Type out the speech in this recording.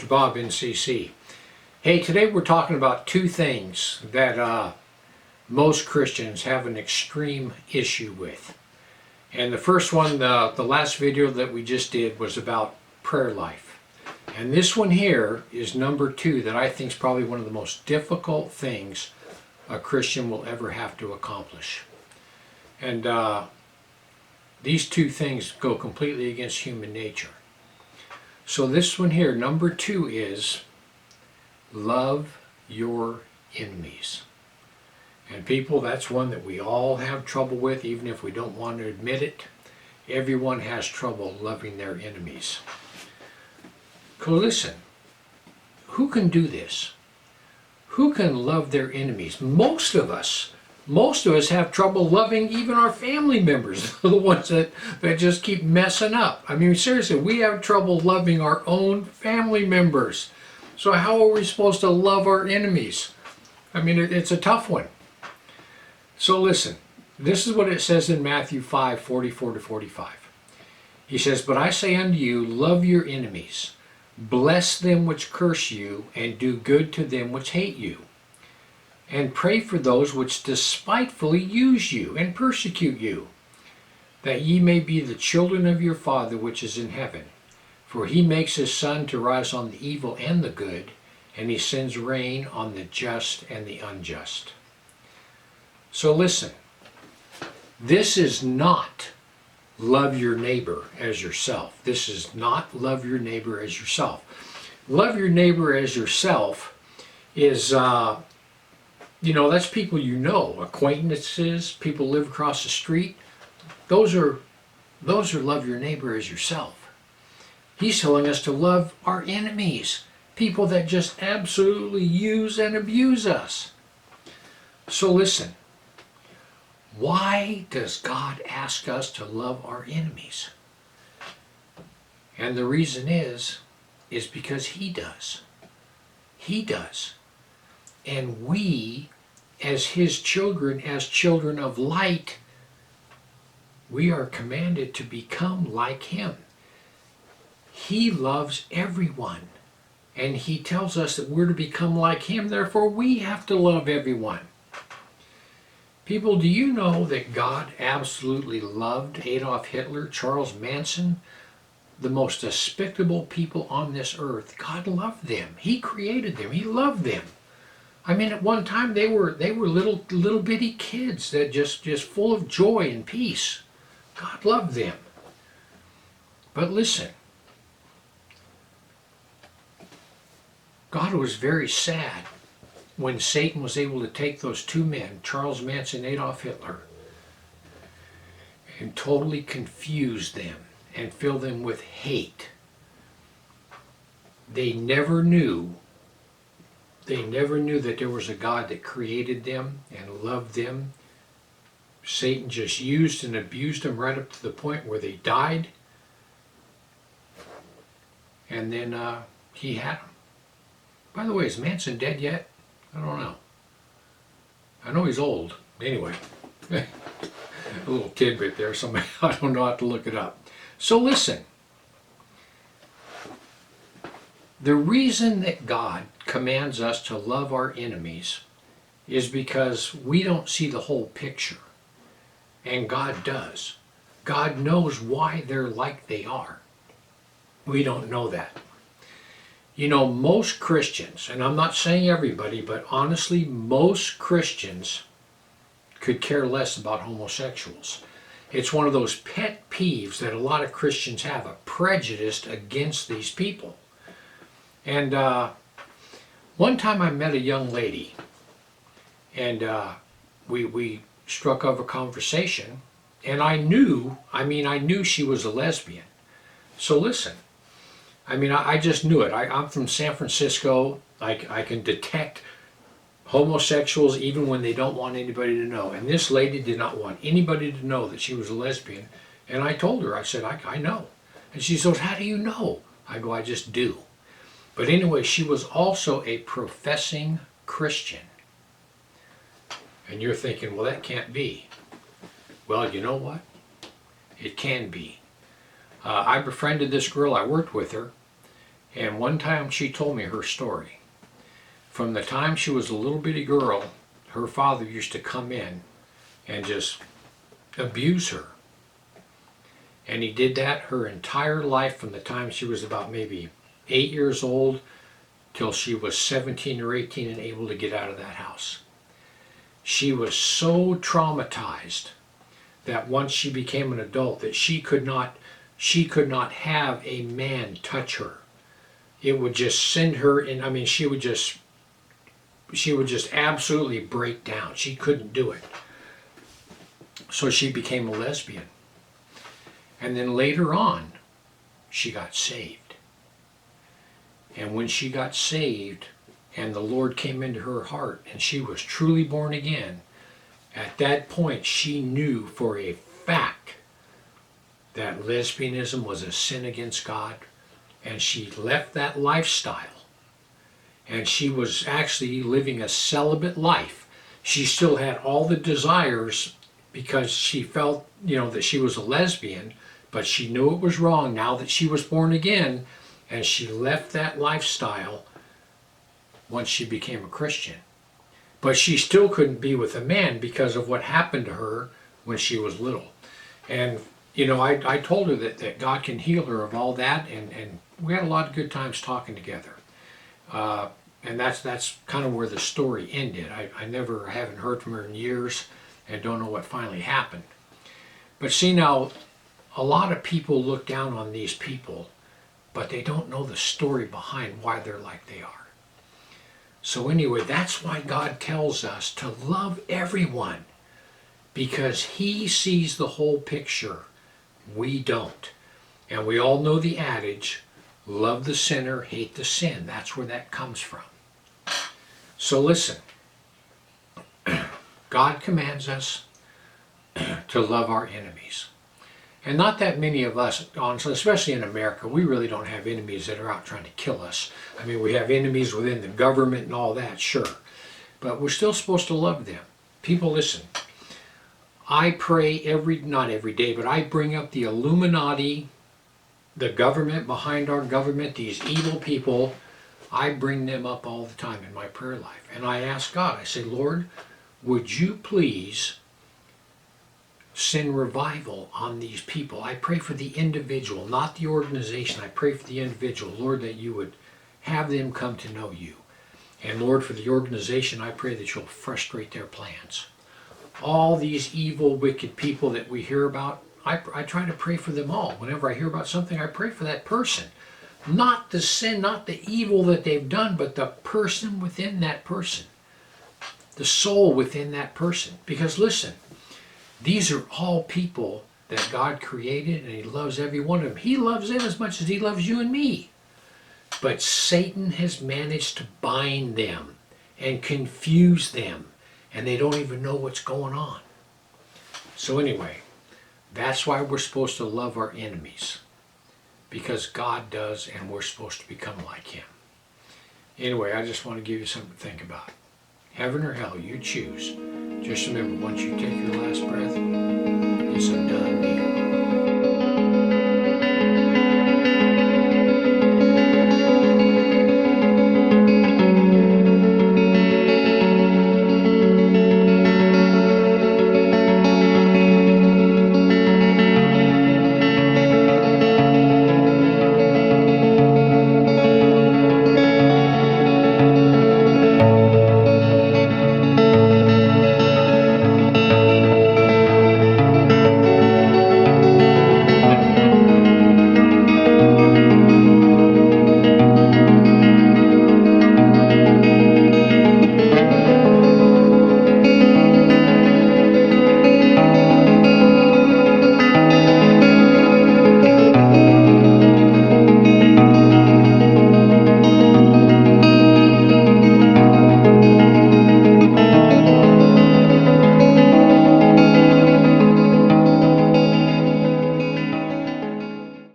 Bob, NCC. Hey, today we're talking about two things that most Christians have an extreme issue with. And the first one, the last video that we just did, was about prayer life. And this one here is number two, that I think is probably one of the most difficult things a Christian will ever have to accomplish. And these two things go completely against human nature. So this one here, number two, is love your enemies. And people, that's one that we all have trouble with, even if we don't want to admit it. Everyone has trouble loving their enemies. So listen, who can do this? Who can love their enemies? Most of us have trouble loving even our family members, the ones that just keep messing up. I mean, seriously, we have trouble loving our own family members. So how are we supposed to love our enemies? I mean, it's a tough one. So listen, this is what it says in Matthew 5:44-45. He says, "But I say unto you, love your enemies, bless them which curse you, and do good to them which hate you. And pray for those which despitefully use you and persecute you, that ye may be the children of your Father which is in heaven. For he makes his sun to rise on the evil and the good, and he sends rain on the just and the unjust." So listen, this is not love your neighbor as yourself. This is not love your neighbor as yourself. Love your neighbor as yourself is that's people you know, acquaintances, people live across the street. Those are love your neighbor as yourself. He's telling us to love our enemies, people that just absolutely use and abuse us. So listen, why does God ask us to love our enemies? And the reason is because He does. He does. And we, as His children, as children of light, we are commanded to become like Him. He loves everyone, and He tells us that we're to become like Him. Therefore, we have to love everyone. People, do you know that God absolutely loved Adolf Hitler, Charles Manson, the most despicable people on this earth? God loved them. He created them. He loved them. I mean, at one time they were little bitty kids that just full of joy and peace. God loved them. But listen, God was very sad when Satan was able to take those two men, Charles Manson and Adolf Hitler, and totally confuse them and fill them with hate. They never knew that there was a God that created them and loved them. Satan just used and abused them right up to the point where they died. And then he had them. By the way, is Manson dead yet? I don't know. I know he's old. Anyway, a little tidbit there. Somebody, I don't know how to look it up. So listen. The reason that God commands us to love our enemies is because we don't see the whole picture. And God does. God knows why they're like they are. We don't know that. You know, most Christians, and I'm not saying everybody, but honestly, most Christians could care less about homosexuals. It's one of those pet peeves that a lot of Christians have, a prejudice against these people. And one time I met a young lady, and we struck up a conversation, and I knew she was a lesbian. So listen, I just knew it. I'm from San Francisco. I can detect homosexuals even when they don't want anybody to know. And this lady did not want anybody to know that she was a lesbian. And I told her, I said, I know. And she says, "How do you know?" I go, "I just do." But anyway, she was also a professing Christian. And you're thinking, well, that can't be. Well, you know what? It can be. I befriended this girl. I worked with her. And one time she told me her story. From the time she was a little bitty girl, her father used to come in and just abuse her. And he did that her entire life, from the time she was about maybe 8 years old till she was 17 or 18 and able to get out of that house. She was so traumatized that once she became an adult that she could not have a man touch her. It would just send her in. I mean, she would just absolutely break down. She couldn't do it. So she became a lesbian. And then later on, she got saved. And when she got saved and the Lord came into her heart and she was truly born again, at that point she knew for a fact that lesbianism was a sin against God, and she left that lifestyle. And she was actually living a celibate life. She still had all the desires because she felt, that she was a lesbian, but she knew it was wrong now that she was born again, and she left that lifestyle once she became a Christian. But she still couldn't be with a man because of what happened to her when she was little. And, I told her that God can heal her of all that, and we had a lot of good times talking together. And that's kind of where the story ended. I haven't heard from her in years and don't know what finally happened. But see, now, a lot of people look down on these people, but they don't know the story behind why they're like they are. So anyway, that's why God tells us to love everyone, because He sees the whole picture. We don't. And we all know the adage, love the sinner, hate the sin. That's where that comes from. So listen, God commands us to love our enemies. And not that many of us, honestly, especially in America, we really don't have enemies that are out trying to kill us. I mean, we have enemies within the government and all that, sure. But we're still supposed to love them. People, listen, I pray not every day, but I bring up the Illuminati, the government behind our government, these evil people. I bring them up all the time in my prayer life. And I ask God, I say, Lord, would you please send revival on these people? I pray for the individual, not the organization. I pray for the individual, Lord, that you would have them come to know you. And Lord, for the organization, I pray that you'll frustrate their plans. All these evil, wicked people that we hear about, I try to pray for them all. Whenever I hear about something, I pray for that person. Not the sin, not the evil that they've done, but the person within that person. The soul within that person. Because listen, these are all people that God created, and He loves every one of them. He loves them as much as He loves you and me. But Satan has managed to bind them and confuse them, and they don't even know what's going on. So anyway, that's why we're supposed to love our enemies. Because God does, and we're supposed to become like Him. Anyway, I just want to give you something to think about. Heaven or hell, you choose. Just remember, once you take your last breath, it's a done deal.